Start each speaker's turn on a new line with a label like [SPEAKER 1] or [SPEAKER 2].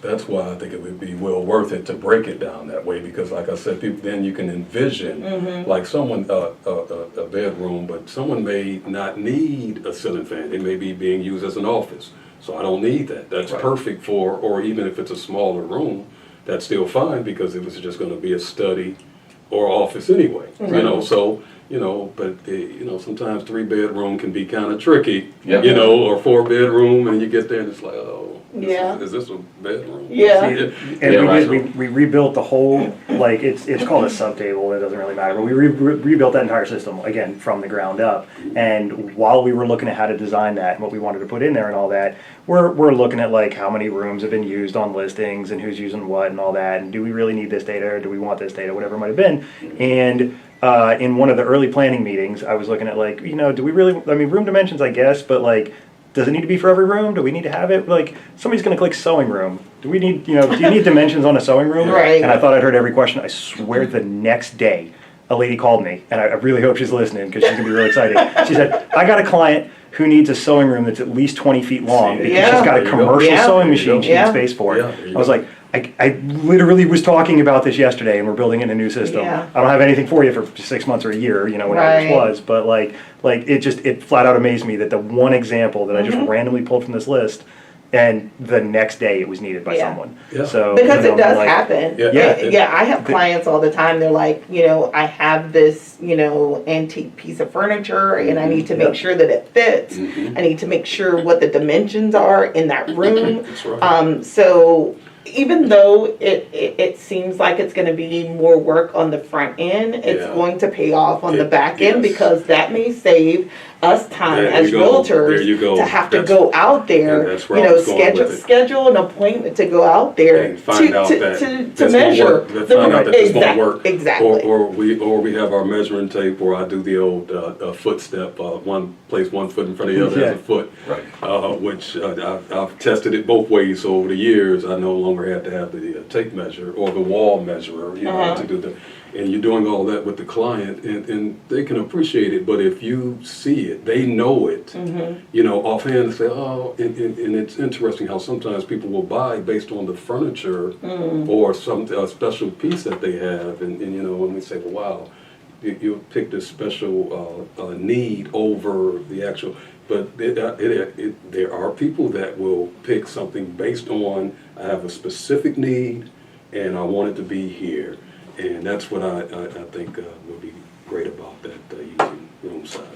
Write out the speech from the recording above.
[SPEAKER 1] that's why I think it would be well worth it to break it down that way, because like I said, people, then you can envision like someone, a bedroom, but someone may not need a ceiling fan. They may be being used as an office. So I don't need that. That's perfect for, or even if it's a smaller room, that's still fine because it was just going to be a study or office anyway. You know, so, you know, but you know, sometimes 3-bedroom can be kind of tricky, you know, or 4-bedroom, and you get there and it's like, oh, is this a bedroom?
[SPEAKER 2] And we rebuilt the whole, like, it's called a subtable, it doesn't really matter, but we rebuilt that entire system, again, from the ground up. And while we were looking at how to design that and what we wanted to put in there and all that, we're looking at, like, how many rooms have been used on listings and who's using what and all that, and do we really need this data or do we want this data, whatever it might have been. And in one of the early planning meetings, I was looking at, like, you know, do we really, I mean, room dimensions, I guess, but, like, does it need to be for every room? Do we need to have it? Like, somebody's going to click sewing room. Do we need, you know, do you need dimensions on a sewing room?
[SPEAKER 3] Right.
[SPEAKER 2] And I thought I'd heard every question. I swear the next day, a lady called me, and I really hope she's listening because she's going to be really excited. She said, I got a client who needs a sewing room that's at least 20 feet long because she's got a commercial sewing machine she needs space for it. I was like, I literally was talking about this yesterday, and we're building in a new system. I don't have anything for you for 6 months or a year, you know, whatever this was, but like it flat out amazed me that the one example that I just randomly pulled from this list, and the next day it was needed by someone. So
[SPEAKER 3] because
[SPEAKER 2] you know,
[SPEAKER 3] it does happen. I have clients all the time. They're like, you know, I have this, you know, antique piece of furniture, and I need to make sure that it fits. I need to make sure what the dimensions are in that room. So even though it seems like it's going to be more work on the front end, it's going to pay off on the back end because that may save us time as realtors to have to go out there, you know, schedule an appointment to go out there
[SPEAKER 1] and find out that
[SPEAKER 3] to measure
[SPEAKER 1] exactly. Or we have our measuring tape, or I do the old footstep, one place 1 foot in front of the other as a foot, which I've tested it both ways. So over the years, I no longer have to have the tape measure or the wall measurer, you know, to do the. And you're doing all that with the client, and they can appreciate it. But if you see it, they know it, you know, offhand, and say, oh, and it's interesting how sometimes people will buy based on the furniture or some special piece that they have, and you know, when we say, well, wow, you pick this special need over the actual. But there are people that will pick something based on, I have a specific need, and I want it to be here. And that's what I think would be great about that, using room size.